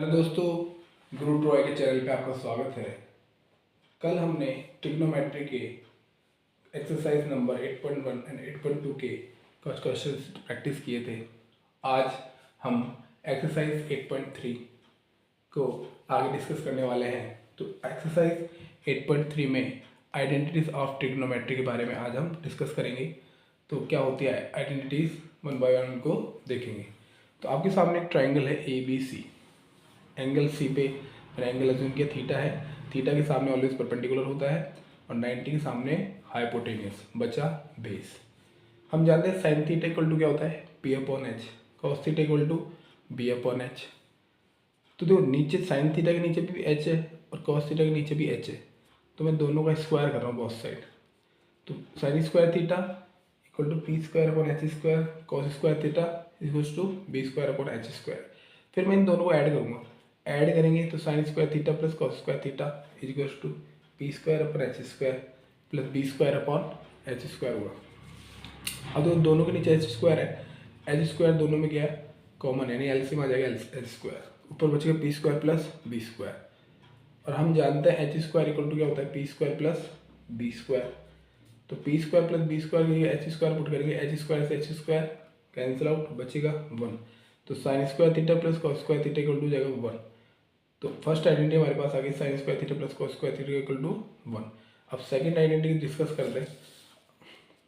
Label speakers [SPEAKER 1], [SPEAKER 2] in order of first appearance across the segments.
[SPEAKER 1] Hello दोस्तों, गुरु Troy के channel पे आपका स्वागत है। कल हमने ट्रिग्नोमेट्री के एक्सरसाइज नंबर 8.1 एंड 8.2 के कुछ क्वेश्चंस प्रैक्टिस किए थे। आज हम एक्सरसाइज 8.3 को आगे डिस्कस करने वाले हैं। तो एक्सरसाइज 8.3 में आइडेंटिटीज ऑफ ट्रिग्नोमेट्री के बारे में आज हम डिस्कस करेंगे। तो क्या होती है आइडेंटिटीज, वन बाय वन उनको देखेंगे। तो आपके सामने एक ट्राइंगल है ABC। एंगल सी पे मैंने एंगल अज्यूम किया थीटा है। थीटा के सामने ऑलवेज परपेंडिकुलर होता है और 90 के सामने हाइपोटेन्यूस, बचा बेस। हम जानते हैं साइन थीटा इक्वल टू क्या होता है P/H, cos theta equal to B/H। तो देखो नीचे साइन थीटा के नीचे भी H है और कॉस थीटा के नीचे भी H है, तो मैं दोनों का स्क्वायर कर रहा हूँ बोथ साइड। तो sine square theta equal to P² / H², cos square theta equal to B² / H²। फिर मैं इन दोनों को ऐड करूँगा, ऐड करेंगे तो sine square theta plus cos square theta equal to P² / H² plus B² / H² होगा। अब तो दोनों के नीचे H² है, H² दोनों में क्या है कॉमन है, यानी एलसीएम आ जाएगा H²। ऊपर बचेगा P² प्लस B²। और हम जानते हैं H² इक्वल टू क्या होता है P² प्लस B²। तो P² प्लस B² के लिए H² पुट करेंगे, H² से H² कैंसिल आउट, बचेगा 1। तो sine square theta plus cos square theta equal to जाएगा 1। तो फर्स्ट आइडेंटिटी हमारे पास आ गई sine square theta plus cos square theta equal to 1। अब सेकंड आइडेंटिटी डिस्कस करते हैं।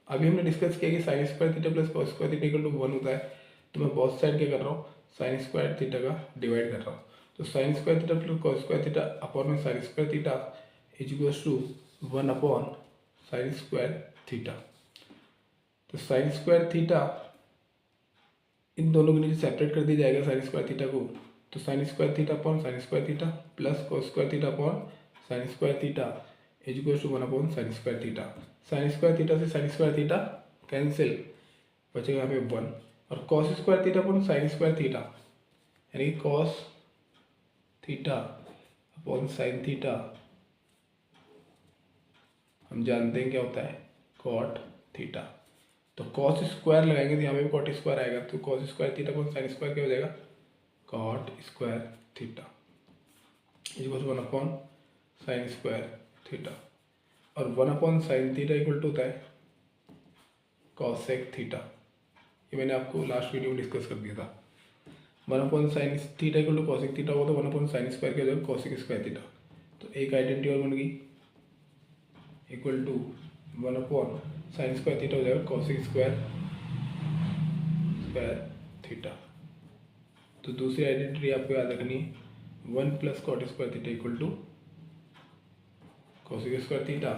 [SPEAKER 1] अभी हमने डिस्कस किया कि sine square theta plus cos square theta equal to 1 होता है। तो मैं बोथ साइड क्या कर रहा हूँ, साइन स्क्वायर थीटा का डिवाइड कर रहा हूँ। तो sine square theta plus cos square theta upon में sine square theta equals to 1 upon sine square theta. तो साइन स्क्वायर थीटा इन दोनों के नीचे सेपरेट कर दिया जाएगा साइन स्क्वायर थीटा को। तो sine square theta upon sine square theta plus cos square theta upon sine square theta equals to 1 upon sine square theta. Sine square theta से साइन स्क्वायर थीटा कैंसिल, बचेगा यहाँ पे 1। और cos square theta upon sine square theta यानी cos theta upon sine theta हम जानते हैं क्या होता है कॉट थीटा। तो कॉस स्क्वायर लगाएंगे तो यहाँ पे भी कॉट स्क्वायर आएगा। तो cos square theta upon sine square क्या हो जाएगा cot square theta equal to 1 upon sine square theta. और 1 upon sine theta equal to होता है कॉसेक थीटा। ये मैंने आपको लास्ट वीडियो में डिस्कस कर दिया था। 1 upon sine theta equal to cosec theta होगा तो 1 अपॉन साइन स्क्वायर क्या हो जाएगा कॉसेक स्क्वायर थीटा। तो एक आइडेंटिटी और बन गई equal to 1 upon sine square theta हो जाएगा कॉसेक स्क्वायर थीटा। तो दूसरी आइडेंटिटी आपको याद रखनी है 1 plus cot square theta equal to cosec square theta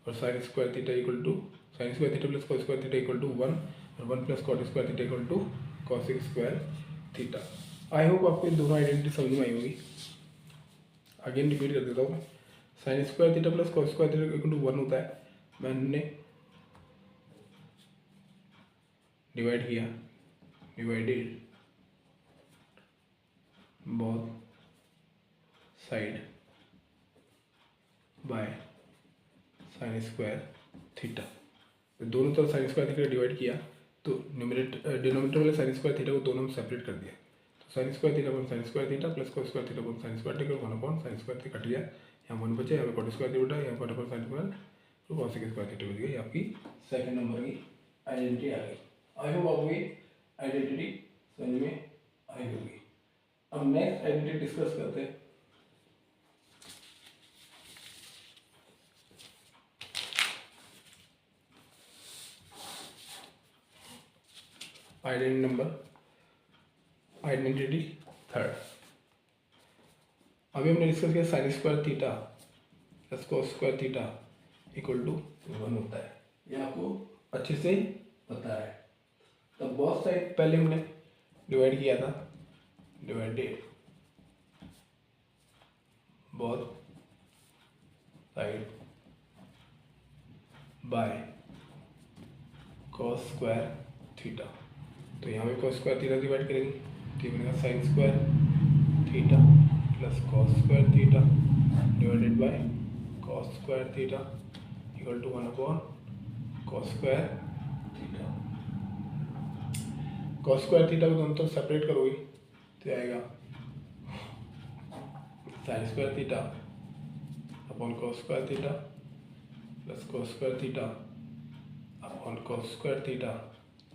[SPEAKER 1] और sine square theta equal to sine square theta plus cos square theta equal to 1 और 1 plus cot square theta equal to cosec square theta. I hope आपको ये दोनों identity समझ में आई होगी। Again repeat कर देता हूँ। Sine square theta plus cos square theta equal to 1 होता है, मैंने डिवाइड किया, divided both side by sine square theta. तो दोनों तरफ साइन स्क्वायर थीटा डिवाइड किया तो डिनोमिनेटर वाले साइन स्क्वायर थीटा को दोनों में सेपरेट कर दिया। तो sine square theta upon sine square theta plus cos square theta upon sine square theta 1 upon sine square theta cut गया, यहाँ 1 बचे, यहाँ पे कॉट स्क्वायर थीटा, यहाँ पर अपॉन साइन स्क्वायर तो कॉसेक स्क्वायर थीटा बच गई। ये आपकी सेकंड नंबर की आइडेंटिटी आ गई। आई होप आपको ये आइडेंटिटी समझ में आई होगी। अब नेक्स्ट आइडेंटिटी डिस्कस करते हैं। Identity third. अभी हमने डिस्कस किया sine square theta plus cos square theta equal to 1 होता है, ये आपको अच्छे से पता है। तो बोथ साइड पहले हमने डिवाइड किया था, divided both side bye cos square theta. तो यहाँ पे कॉस स्क्वायर थीटा डिवाइड करेंगे तो ये बनेगा sine square theta plus cos square theta divided by cos square theta equal to 1 upon cos square theta. Cos square theta को दोनों तरफ सेपरेट करोगे तो आएगा sine square theta upon cos square theta plus cos square theta upon cos square theta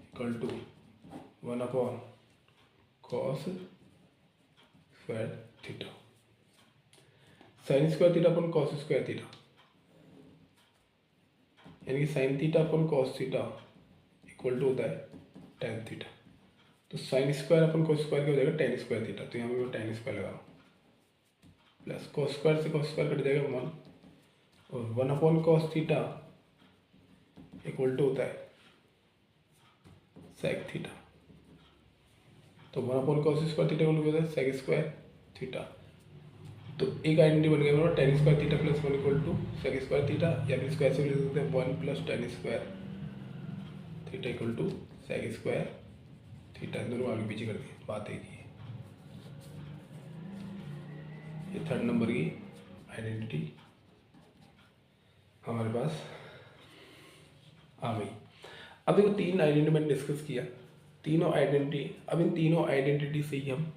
[SPEAKER 1] equal to 1 upon cos square theta. Sine square theta upon cos square theta यानी कि sine theta upon cos theta equal to होता है tan theta. तो sine square upon cos square क्या हो जाएगा, ten square theta. तो यहाँ पे मैं टेन स्क्वायर लगा रहा हूँ प्लस कॉस स्क्वायर से कॉस स्क्वायर कट जाएगा 1 और 1 upon cos theta equal to होता है सेक थीटा। तो 1 upon cos square theta equal to होता है सेक स्क्वायर थीटा। तो एक आइडेंटिटी बन गया हमारा tan square theta plus 1 equal to sec square theta, या फिर स्क्वायर से भी लिख सकते हैं 1 plus tan square theta equal to sec square theta. दोनों आगे पीछे कर दिए, बात एक ही है। ये थर्ड नंबर की आइडेंटिटी हमारे पास आ गई। अब देखो तीन आइडेंटिटी मैंने डिस्कस किया, तीनों आइडेंटिटी, अब इन तीनों आइडेंटिटी से ही हम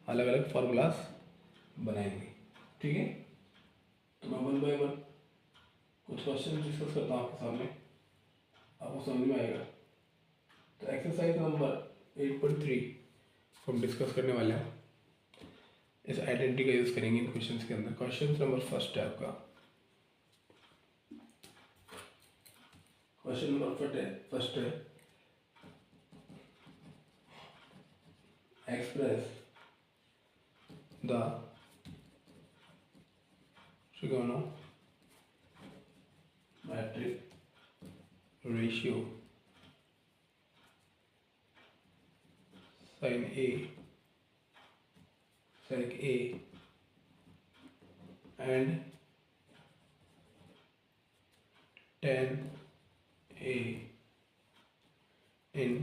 [SPEAKER 1] अलग अलग फॉर्मूलास बनाएंगे, ठीक है। तो मैं 1 बाय 1 कुछ क्वेश्चन डिस्कस करता हूँ आपके सामने, आपको समझ में आएगा। तो एक्सरसाइज नंबर 8.3 हम डिस्कस करने वाले हैं, इस आइडेंटिटी का यूज़ करेंगे इन क्वेश्चंस के अंदर। क्वेश्चन नंबर फर्स्ट है आपका, क्वेश्चन नंबर फर्स्ट है express the trigonometric ratio sin A sec A and tan A in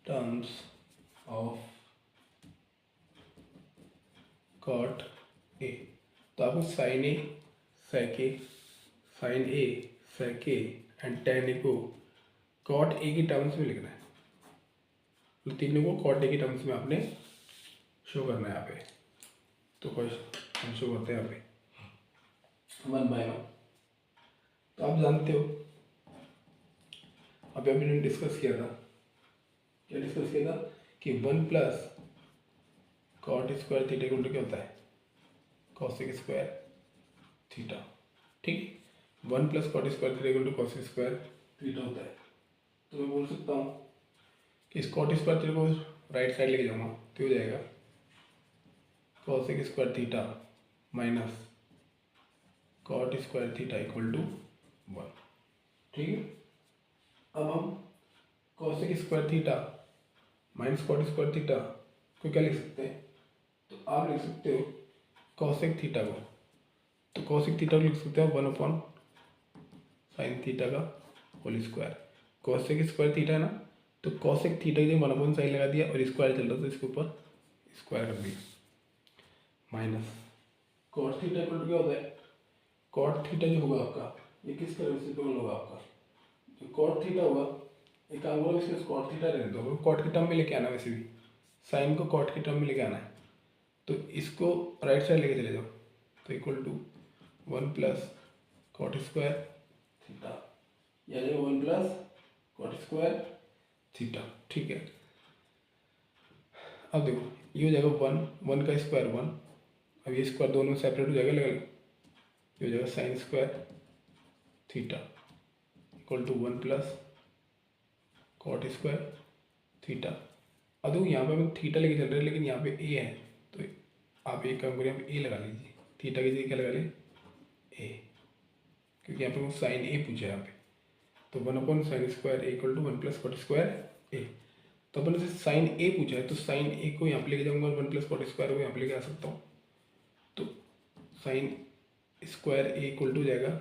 [SPEAKER 1] terms of cot A। तो आपको sine A sec A, sine A sec A and tan A को cot A की terms में लिखना है। तो तीनों को cot A की टर्म्स में आपने शो करना है यहाँ पे। तो क्वेश्चन हम शो करते हैं यहाँ पे 1 बाय 1। तो आप जानते हो अभी हमने डिस्कस किया था, क्या डिस्कस किया था कि 1 plus cot square theta equal to क्या होता है, कॉसेक स्क्वायर थीटा, ठीक। 1 plus cot square theta equal to cosec square theta होता है। तो मैं बोल सकता हूँ कि इस कॉट स्क्वायर थीटा को राइट साइड लेके जाऊँगा तो हो जाएगा cosec square theta minus cot square theta equal to 1, ठीक है। अब हम cosec square theta minus cot square theta को क्या लिख सकते हैं, तो आप लिख सकते हो कॉसेक थीटा को, तो कॉसेक थीटा को लिख सकते हो 1 अपॉन साइन थीटा का whole square. Cosec square theta है ना, तो कॉसेक थीटा के 1 अपॉन साइन लगा दिया और स्क्वायर चल रहा था इसके ऊपर स्क्वायर कर दिया, minus cot theta equal to क्या होता है, कॉट थीटा जो होगा आपका ये किसका रेसिप्रोकल होगा आपका, जो कॉट थीटा होगा एक काम करो इसमें कॉट थीटा रहने दो, कॉट की टर्म में लेके आना, वैसे भी साइन को कॉट की टर्म में लेके आना है। तो इसको राइट साइड लेके चले जाओ, तो equal to 1 plus cot square theta, यानी 1 प्लस कॉट स्क्वायर थीटा, ठीक है। अब देखो ये हो जाएगा 1 का स्क्वायर 1, अब ये स्क्वायर दोनों सेपरेट हो जाएगा अलग अलग, ये हो जाएगा sine square theta equal to 1 plus cot square theta. अब देखो यहाँ पे हम थीटा लेके चल रहे हैं लेकिन यहाँ पे ए है, तो आप एक काम करिए, यहाँ पे ए लगा लीजिए, थीटा की जगह क्या लगा लें ए, क्योंकि यहाँ पे वो साइन ए पूछा है यहाँ पे। तो 1 upon sine square A equal to 1 plus cot square A. तो अपन से साइन ए पूछा है तो साइन ए को यहाँ पे लेके जाऊँगा, 1 प्लस कॉट स्क्वायर को यहाँ पे लेके आ सकता हूँ। तो sine square A equal to जाएगा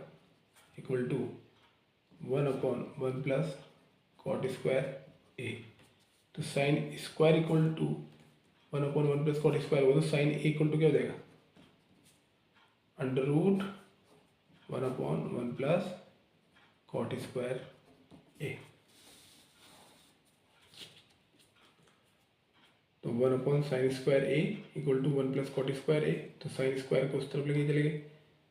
[SPEAKER 1] equal to 1 upon 1 plus cot square A. तो sine square equal to 1 upon 1 plus cot square होगा, तो साइन ए इक्वल टू क्या हो जाएगा under root 1 upon 1 plus cot square A. तो 1/sin² equal to 1+cot², तो sine square को उस तरफ लेके चले गए,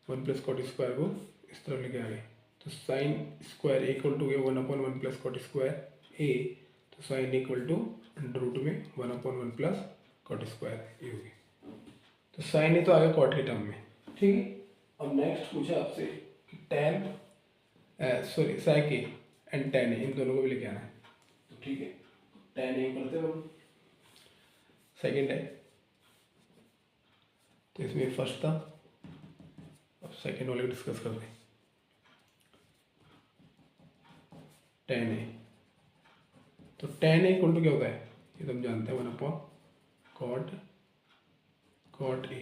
[SPEAKER 1] 1+cot² को इस तरफ लेके आ गए, तो sin² इक्वल टू गया 1/1+cot², तो साइन इक्वल टू √ में 1/1+cot² हो गई। तो साइन तो आ गया कॉट के टर्म में, ठीक है। अब नेक्स्ट पूछा आपसे कि tan sec A and tan A इन दोनों को भी लेके आना है, तो ठीक है tan A करते हैं हम, सेकेंड है, तो इसमें फर्स्ट था, अब सेकेंड वाले डिस्कस करते हैं। tan A, तो tan A इक्वल टू क्या होता है, ये तो हम जानते हैं 1/cot A,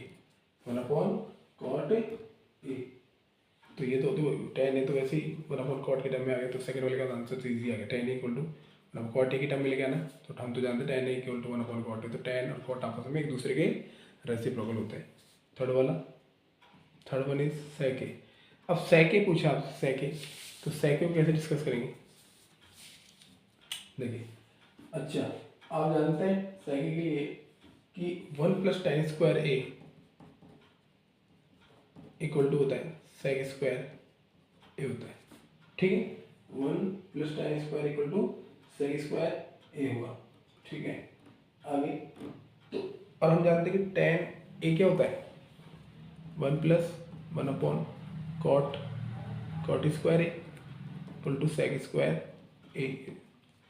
[SPEAKER 1] 1/cot A, तो ये तो tan A तो वैसे ही 1/cot के टर्म में आ गया, तो सेकंड वाले का आंसर तो ईजी आ गया, tan A equal to 1/cot A की टर्म में लेके आना, तो हम तो जानते हैं tan A equal to 1/cot A, तो tan और cot आपस में एक दूसरे के रेसिप्रोकल होते हैं। Third one is sec A। अब sec A पूछा आप, sec A, तो sec A को कैसे डिस्कस करेंगे, देखिए, अच्छा आप जानते हैं sec A के लिए कि 1+tan² A इक्वल टू होता है sec² A होता है, ठीक है, 1+tan² equal to sec² A हुआ, ठीक है। आगे तो और हम जानते हैं कि tan A क्या होता है, 1+1/cot² A equal to sec² A,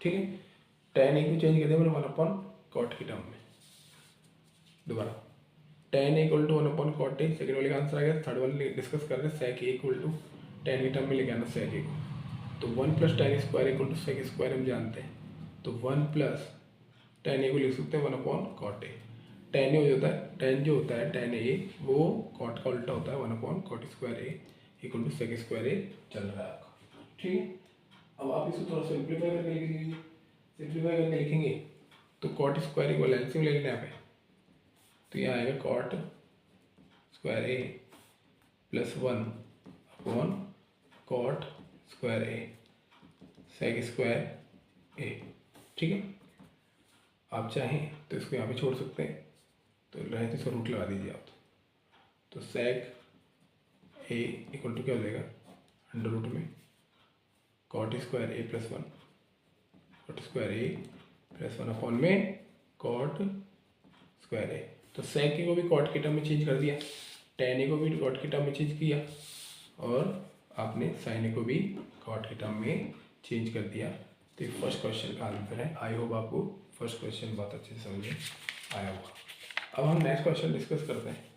[SPEAKER 1] ठीक है। tan A को चेंज कर दिया मैंने 1/cot की टर्म में, दोबारा tan A equal to 1/cot A, second वाले का आंसर आ गया। थर्ड वाले डिस्कस कर रहे हैं sec A equal to tan की टर्म में लेके आना sec A को, तो 1+tan² इक्वल टू sec² हम जानते हैं, तो 1+tan A को लिख सकते हैं 1/cot A। tan A होता है, tan जो होता है tan A वो cot का उल्टा होता है 1/cot² A equal to sec² A चल रहा है आपका, ठीक है। अब आप इसको थोड़ा सिंप्लीफाई करके लिख लीजिए, सिंप्लीफाई करके लिखेंगे तो cot² इक्वल एलसीएम ले लेना यहाँ पे, तो यहाँ आएगा cot² A plus 1/cot² A sec² A, ठीक है। आप चाहें तो इसको यहाँ पे छोड़ सकते हैं, तो रहे तो इसको रूट लगा दीजिए आप, तो sec A इक्वल टू क्या हो जाएगा, √ में cot² A plus 1, cot² A plus 1 upon में cot² A, तो sec A को भी cot की टर्म में चेंज कर दिया, tan A को भी cot की टर्म में चेंज किया, और आपने sin A को भी cot की टर्म में चेंज कर दिया। तो फर्स्ट क्वेश्चन का आंसर है। आई होप आपको फर्स्ट क्वेश्चन बहुत अच्छे से समझ में आया होगा। अब हम नेक्स्ट क्वेश्चन डिस्कस करते हैं।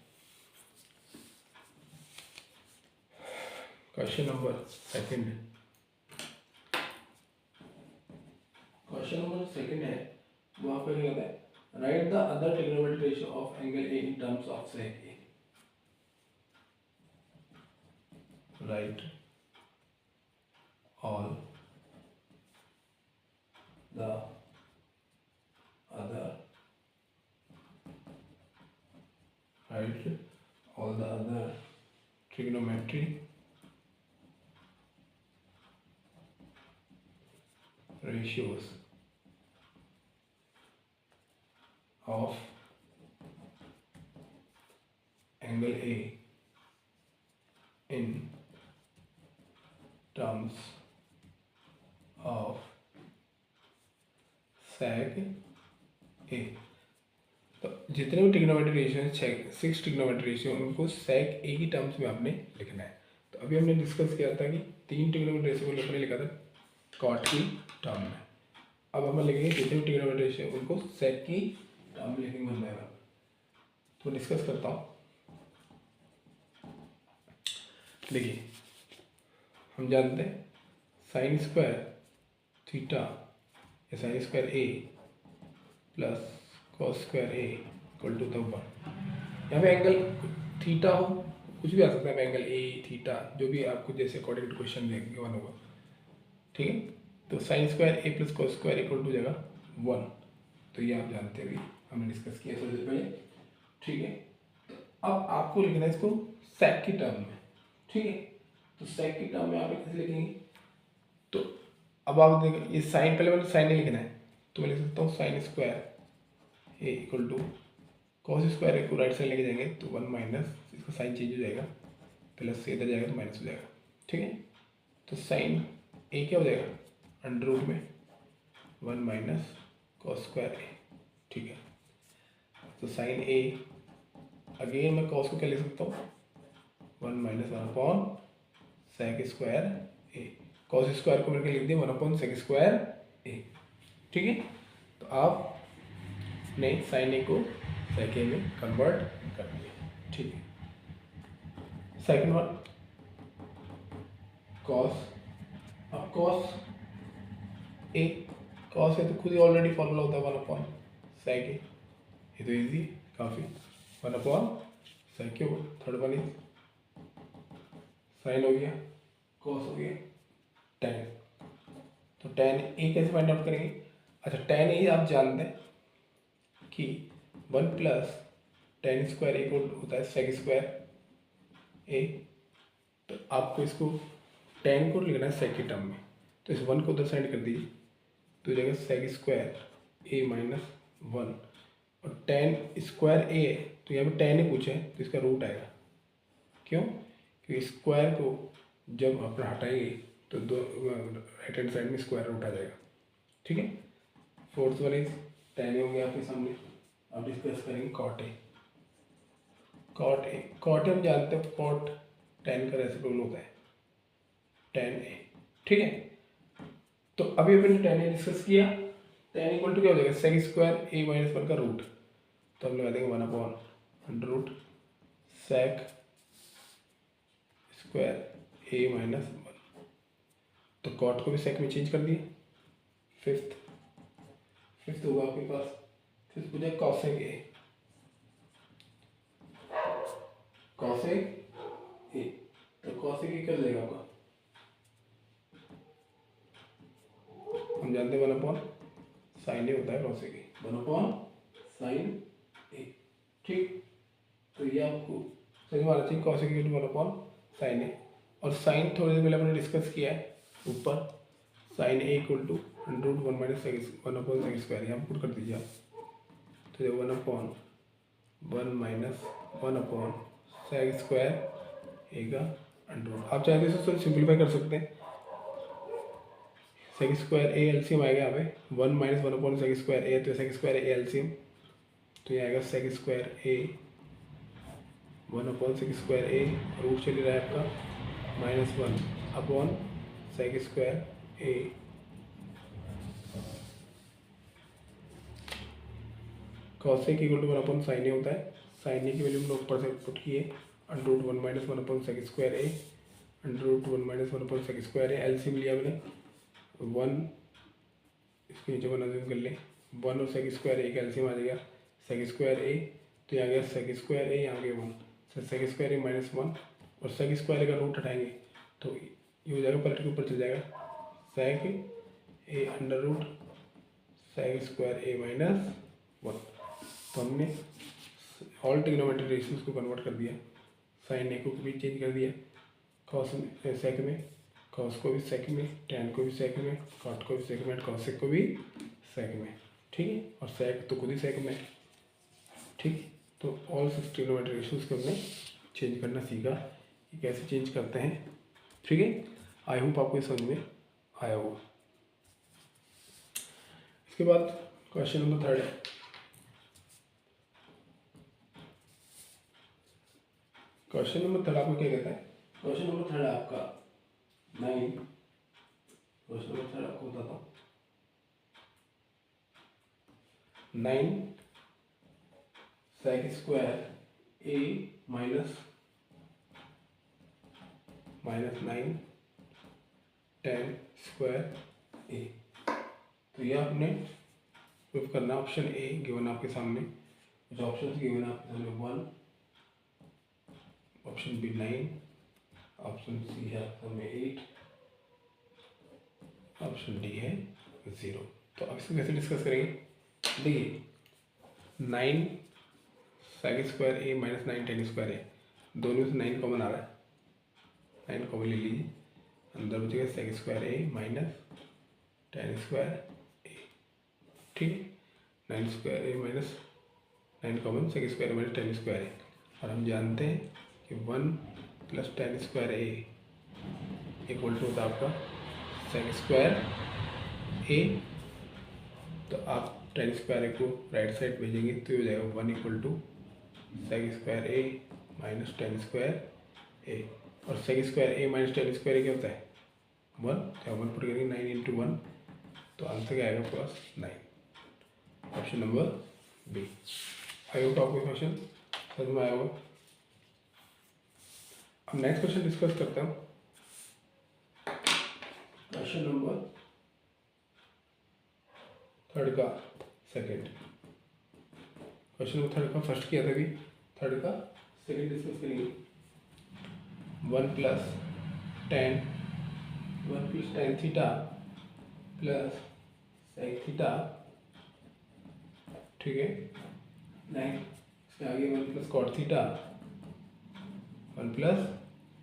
[SPEAKER 1] क्वेश्चन नंबर सेकंड है, वो आपका क्या कहता है, right the other trigonometric ratio of angle A in terms of sec A। Right all the other trigonometry ratios of angle A in terms of sec A। तो जितने भी ट्रिग्नोमेट्रिक रेशियो हैं, 6 ट्रिग्नोमेट्रिक रेशियो, उनको sec A की terms में आपने लिखना है। तो अभी हमने डिस्कस किया था कि 3 ट्रिग्नोमेट्रिक रेशियो को हमने लिखा था cot की टर्म में। अब हम लिखेंगे जितने भी ट्रिग्नोमेट्रिक रेशियो उनको sec की टर्म में लिखेंगे 1 बाय 1। तो डिस्कस करता हूँ। देखिए, हम जानते हैं sin² थीटा या sin² A plus cos² A equal to 1। यहाँ पे एंगल थीटा हो, कुछ भी आ सकता है, एंगल A थीटा जो भी आपको जैसे अकॉर्डिंग टू क्वेश्चन देंगे 1 होगा, ठीक है। तो sin² A plus cos² equal to जाएगा 1, तो ये आप जानते हैं, अभी हमने डिस्कस किया थोड़ी देर पहले, ठीक है। तो अब आपको लिखना है इसको sec की टर्म में, ठीक है। तो sec की टर्म में आप कैसे लिखेंगे, तो अब आप देखिए ये साइन, पहले मैंने साइन नहीं लिखना है, तो मैं लिख सकता हूँ sin² A equal to cos square A को राइट साइड लेके जाएंगे तो 1 माइनस, इसका साइन चेंज हो जाएगा, प्लस से इधर जाएगा तो माइनस हो जाएगा। ठीक है, तो साइन ए क्या हो जाएगा, अंडर रूट में 1 माइनस कॉस स्क्वायर ए। ठीक है, तो साइन ए, अगेन मैं कॉस को क्या लिख सकता हूँ, 1 माइनस 1 अपॉन सेक स्क्वायर ए। कॉस स्क्वायर को मैंने लिख दिया 1 अपॉन सेक स्क्वायर ए। ठीक है, तो आपने साइन ए को सेक ए में कन्वर्ट कर दिया। ठीक है, सेकंड वन कॉस। अब कॉस ए, कॉस ए तो खुद ही ऑलरेडी फॉर्मूला होता है 1 अपॉन सेक ए, ये तो इजी काफ़ी, 1 upon sec A. Third one is sine हो गया, कॉस हो गया, टेन। तो टेन ए कैसे फाइंड आउट करेंगे, अच्छा टेन ए आप जानते हैं कि 1 प्लस टेन स्क्वायर ए को होता है सेक स्क्वायर ए। तो आपको इसको टेन को लिखना है सेक के टर्म में, तो इस 1 को उधर साइड कर दीजिए तो हो जाएगा सेक स्क्वायर ए माइनस 1, और टेन स्क्वायर ए है तो यहाँ पे टेन ही पूछा है तो इसका रूट आएगा। क्यों, क्योंकि स्क्वायर को जब आप हटाएंगे तो दो राइट हैंड साइड में स्क्वायर रूट आ जाएगा। ठीक है, फोर्थ वन इज टेन हो गया आपके सामने। अब डिस्कस करेंगे cot A. Cot A, cot हम जानते हैं कॉट टेन का रेसिप्रोकल होता है टेन ए। ठीक है, तो अभी अपन टेन ए डिस्कस किया, टेन इक्वल टू क्या हो जाएगा, सेक स्क्वायर ए माइनस 1 का रूट, तो हम लगा देंगे 1 upon under root sec square A minus 1। तो कॉट को भी सेक में चेंज कर दिए। फिफ्थ होगा आपके पास, फिफ्थ हो जाए कॉसेक ए। कॉसेक ए, तो कॉसेक ए क्या हो जाएगा आपका, हम जानते हैं 1 अपॉन साइन ए होता है कॉसेक ए, 1 अपॉन साइन ए। ठीक, तो ये आपको समझ में आना चाहिए, कॉसेक ए 1 अपॉन साइन ए। और साइन थोड़ी देर पहले हमने डिस्कस किया है ऊपर, sine A equal to under root 1 minus 1 upon sec square, यहाँ पुट कर दीजिए आप, तो ये 1 upon 1 minus 1 upon sec square A का अंडर रूट। आप चाहते हैं इसको सिंप्लीफाई कर सकते हैं, सेक स्क्वायर ए एलसीएम आएगा यहाँ पे 1 minus 1 upon sec square A, तो सेक स्क्वायर ए एलसीएम, तो ये आएगा sec square A 1 upon sec square A, root चल रहा है आपका -1 upon sec square A. Cosec equal to 1 upon sine A होता है, साइन ए की वैल्यू हमने ऊपर से पुट की है under root 1 minus 1 upon sec square A, under root 1 minus 1 upon sec square A. LCM लिया मैंने 1, इसके नीचे 1 अज्यूम कर ले, 1 और सेक स्क्वायर ए का एलसीएम आ जाएगा सेक स्क्वायर ए, तो यहाँ गया सेक स्क्वायर ए, यहाँ गया 1, तो सेक स्क्वायर ए माइनस 1, और सेक स्क्वायर ए का रूट हटाएंगे तो ये हो जाएगा, पलट के ऊपर चल जाएगा सेक ए under root sec square A minus 1। तो हमने ऑल ट्रिग्नोमेट्रिक रेशियोज को कन्वर्ट कर दिया, साइन ए को भी चेंज कर दिया कॉस सेक में, कॉस को भी सेक में, टेन को भी सेक में, कॉट को भी सेक में, कॉसेक को भी सेक में। ठीक है, और सेक तो खुद ही सेक में। ठीक, तो ऑल ट्रिग्नोमेट्रिक रेशियोज को हमने चेंज करना सीखा कि कैसे चेंज करते हैं। ठीक है, आई होप आपको समझ में आया होगा। इसके बाद क्वेश्चन नंबर 3 है, क्वेश्चन नंबर 3 आपको क्या कहता है, क्वेश्चन नंबर 3 आपका 9, क्वेश्चन नंबर 3 आपको बताता हूँ 9 सेक square A minus 9 ten square A. तो ये आपने प्रूफ करना, ऑप्शन ए गिवन आपके सामने, कुछ ऑप्शन गिवन आपके सामने 1, ऑप्शन बी 9, ऑप्शन सी है आपके सामने 8, ऑप्शन डी है 0। तो अब इसको कैसे डिस्कस करेंगे, देखिए 9 सेक square A minus 9 ten square ए, दोनों से 9 कॉमन आ रहा है, 9 कॉमन ले लीजिए, अंदर बचेगा sec square A minus tan square A. ठीक है, 9 square A minus 9 common sec square minus tan square A, और हम जानते हैं कि 1 plus tan square A equal to होता है आपका सेक स्क्वायर ए। तो आप टेन स्क्वायर ए को राइट साइड भेजेंगे तो ये हो जाएगा 1 equal to sec square A minus tan square A, और sec square A minus tan square A क्या होता है 1, तो 1 पुट करेंगे 9 इंटू 1, तो आंसर क्या आएगा plus 9, option number B. I hope आपको क्वेश्चन समझ में आया होगा। अब नेक्स्ट क्वेश्चन डिस्कस करते हैं। क्वेश्चन नंबर थर्ड का सेकंड, क्वेश्चन नंबर थर्ड का फर्स्ट किया था, अभी थर्ड का सेकंड डिस्कस करेंगे। 1 plus tan theta plus sec theta, ठीक है, 9 इसके आगे 1 plus cot theta, 1 plus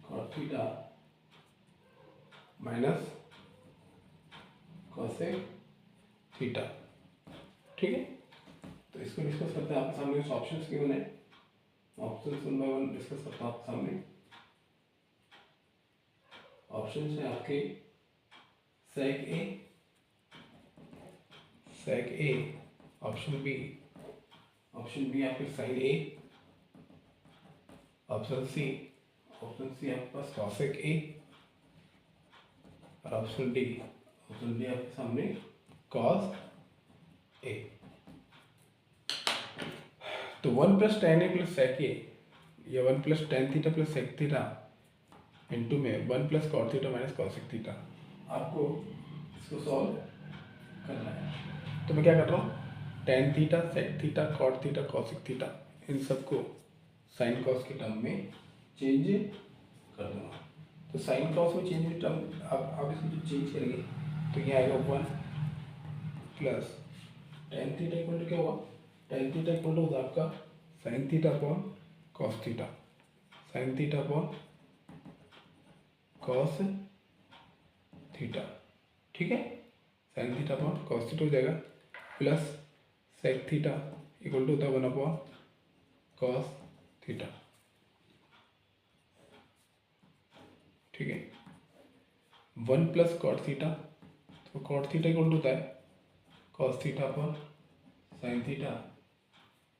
[SPEAKER 1] cot theta minus cosec theta, ठीक है। तो इसको डिस्कस करते हैं। आपके सामने कुछ ऑप्शंस गिवन है, ऑप्शंस 1 बाय 1 डिस्कस करता हूँ आपके सामने। ऑप्शंस हैं आपके सेक ए, ऑप्शन बी आपके साइन ए, ऑप्शन सी आपके पास कॉसेक ए, और ऑप्शन डी आपके सामने कॉस ए। तो 1 plus tan A plus sec A या 1 plus tan theta plus sec theta into में 1 plus cot theta minus cosec theta, आपको इसको सॉल्व करना है। तो मैं क्या कर रहा हूँ, tan theta sec theta cot theta cosec theta इन सबको साइन कॉस के टर्म में चेंज कर दूँगा। तो साइन कॉस में चेंज टर्म आप इसको चेंज करेंगे तो ये आएगा 1 plus tan theta equal to क्या हुआ, टेन थीटा इक्वल टू होगा आपका sine theta upon cos theta, sine theta upon cos theta, ठीक है, sine theta upon cos theta हो जाएगा, plus sec theta equal to होता है 1 अपॉन कॉस थीटा, ठीक है। 1 प्लस कॉट थीटा, तो कॉट थीटा इक्वल टू होता है cos theta upon sine theta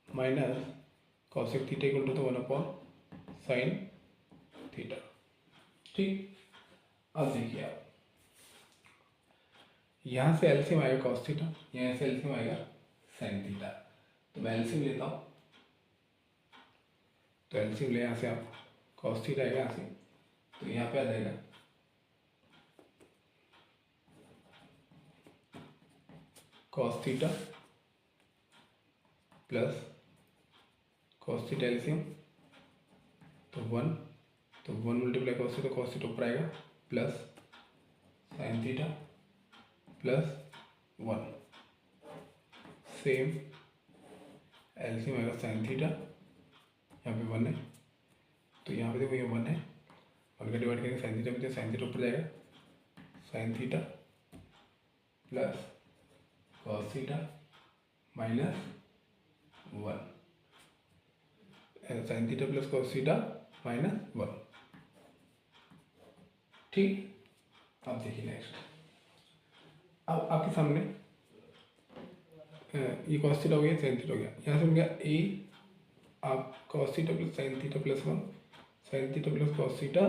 [SPEAKER 1] minus cosec theta equal to होता है 1 अपॉन साइन थीटा, ठीक। अब देखिए आप यहाँ से एलसीएम आएगा कॉस थीटा, यहाँ से एलसीएम आएगा साइन थीटा, तो मैं एलसीएम लेता हूँ। तो एलसीएम ले यहाँ से आप कॉस थीटा आएगा यहाँ से, तो यहाँ पे आ जाएगा cos theta plus cos theta LCM, तो 1 मल्टीप्लाई कॉस थीटा ऊपर आएगा plus sine theta plus 1, same LCM आएगा साइन थीटा, यहाँ पे 1 है तो यहाँ पे देखो ये 1 है, 1 का डिवाइड करेंगे साइन थीटा में, साइन थीटा ऊपर जाएगा sine theta plus cos theta minus 1, sine theta plus cos theta minus 1, ठीक। अब देखिए नेक्स्ट, अब आपके सामने ये कॉस थीटा हो गया, साइन थीटा हो गया, यहाँ से मिल गया ए, आप cos theta plus sine theta plus 1, sine theta plus cos theta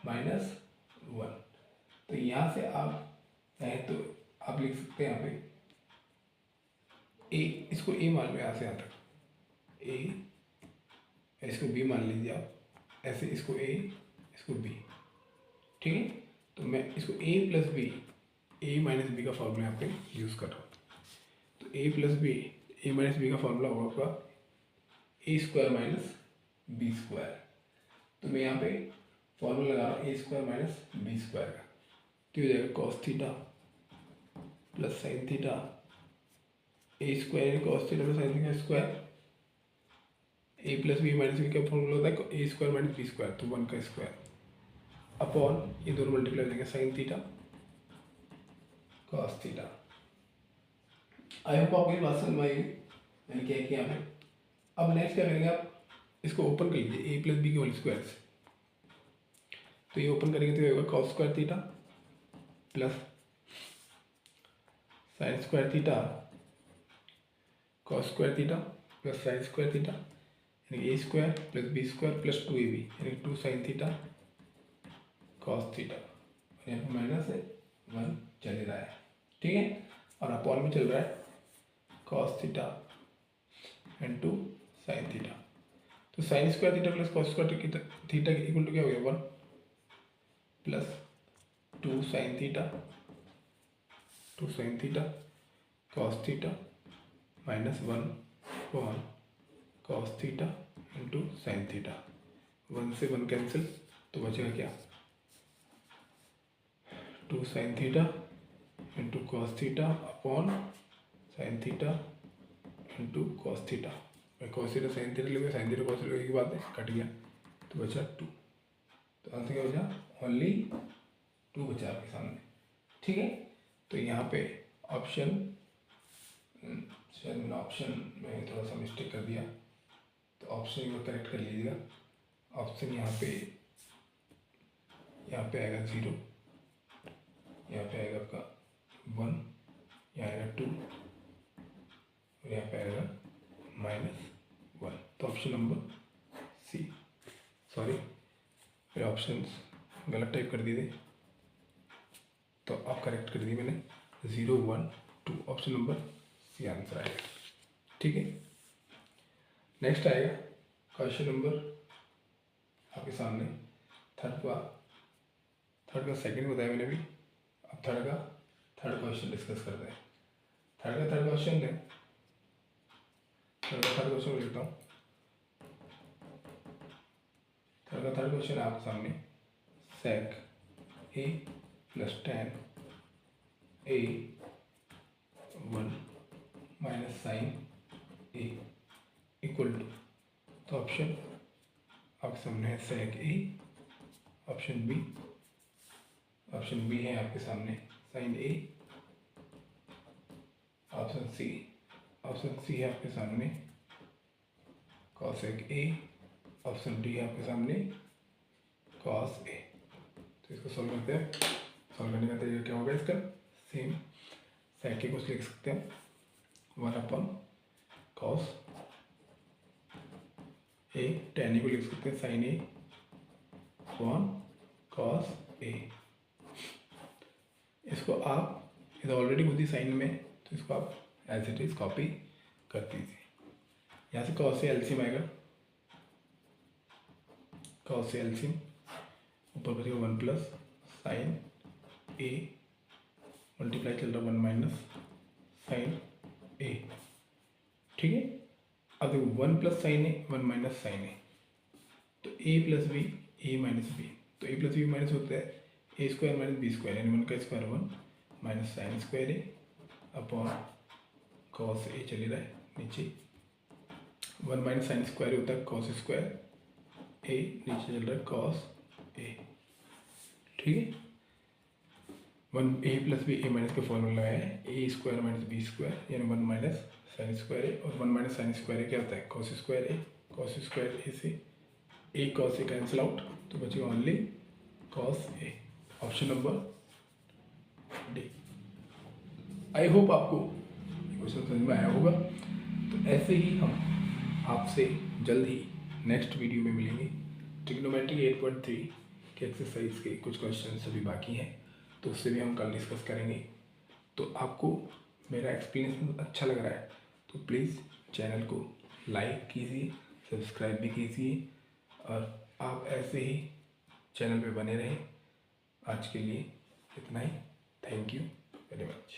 [SPEAKER 1] minus 1, तो यहाँ से आप चाहें तो आप लिख सकते हैं यहाँ पे ए, इसको ए मान लो यहाँ से यहाँ तक ए, इसको बी मान लीजिए आप, ऐसे इसको ए इसको बी, ठीक है। तो मैं इसको A plus B, A minus B का फॉर्मूला यहाँ पे यूज़ कर रहा हूँ। तो A plus B, A minus B का फॉर्मूला होगा आपका A square minus B square, तो मैं यहाँ पे फॉर्मूला लगा रहा हूँ A square minus B square का, तो हो जाएगा cos theta plus sine theta, A square cos theta plus sine theta square, A plus B minus B का फॉर्मूला होता है A square minus B square, तो 1 का स्क्वायर अपॉन ये दोनों मल्टीप्लाई हो जाएंगे sign theta cos theta. I hope आपको ये बात समझ में आई, मैंने क्या किया यहाँ पे। अब नेक्स्ट क्या करेंगे आप, इसको ओपन कर लीजिए a प्लस बी के होल स्क्वायर से। तो ये ओपन करेंगे तो ये होगा cos square theta plus sine square theta cos square theta plus sine square theta, यानी A square plus B square plus 2ab, यानी 2 साइन थीटा कॉस थीटा, और यहाँ पर माइनस है 1 चल रहा है, ठीक है। और अपॉन में चल रहा है cos theta and 2 sine theta. तो sine square theta plus cos square theta equal to क्या हो गया 1 plus 2 sine theta cos theta minus 1 upon cos theta into sine theta. 1 से 1 कैंसिल, तो बचेगा क्या 2 sine theta into cos theta upon sine theta into cos theta. Cos theta sine theta ले गया, sign theta cos theta एक ही बात है, cut गया तो बचा 2। तो आंसर क्या बचा ओनली 2 बचा आपके सामने, ठीक है। तो यहाँ पे ऑप्शन शायद मैंने ऑप्शन में थोड़ा सा मिस्टेक कर दिया, तो ऑप्शन एक बार करेक्ट कर लीजिएगा। ऑप्शन यहाँ पे आएगा 0, यहाँ पे आएगा आपका 1, यहाँ आएगा 2 और यहाँ पे आएगा -1। तो ऑप्शन नंबर सी, सॉरी मेरे ऑप्शंस गलत टाइप कर दिए थे, तो आप करेक्ट कर दिए मैंने 0, 1, 2, ऑप्शन नंबर सी आंसर आएगा, ठीक है। नेक्स्ट आएगा क्वेश्चन नंबर आपके सामने थर्ड का सेकंड बताया मैंने भी। अब थर्ड क्वेश्चन डिस्कस करते हैं। थर्ड क्वेश्चन लिखता हूँ। थर्ड क्वेश्चन आपके सामने sec a plus tan a 1 minus sine a equal to, तो ऑप्शन आपके सामने है sec a, ऑप्शन बी है आपके सामने साइन a, ऑप्शन सी है आपके सामने cosec a, ऑप्शन डी है आपके सामने cos a। तो इसको सॉल्व करते हैं। सॉल्व करने का तरीका क्या होगा इसका, सेम sec a को लिख सकते हैं 1 upon cos a, tan a को लिख सकते हैं sin a upon cos a। इसको आप इधर ऑलरेडी खुद ही साइन में, तो इसको आप एज इट इज कॉपी कर दीजिए। यहाँ से cos से एलसीएम आएगा, cos से एलसीएम ऊपर बचेगा 1 प्लस साइन a मल्टीप्लाई चल रहा 1 माइनस साइन a, ठीक है। अब देखो 1 plus sine a 1 minus sine a, तो a plus b a minus b, तो a प्लस b माइनस होता है A square minus B square, यानी 1 का square 1 minus sine square a upon cos a चले रहा है नीचे, 1 माइनस साइन स्क्वायर होता है कॉस स्क्वायर a, नीचे चल रहा है कॉस a, ठीक है। 1 a plus B a minus का फॉर्मूला लगाया है A square minus B square, यानी 1 माइनस साइन स्क्वायर a, और 1 माइनस साइन स्क्वायर a क्या होता है cos square a, cos square a से a cos a cancel out, तो बचेगा only cos a, option number D. I hope आपको question समझ में आया होगा। तो ऐसे ही हम आपसे जल्द ही नेक्स्ट वीडियो में मिलेंगे। ट्रिग्नोमेट्री 8.3 के एक्सरसाइज के कुछ क्वेश्चन अभी बाकी हैं, तो उससे भी हम कल डिस्कस करेंगे। तो आपको मेरा एक्सपीरियंस अच्छा लग रहा है तो प्लीज़ चैनल को लाइक कीजिए, सब्सक्राइब भी कीजिए, और आप ऐसे ही चैनल पे बने रहें। आज के लिए इतना ही। Thank you very much.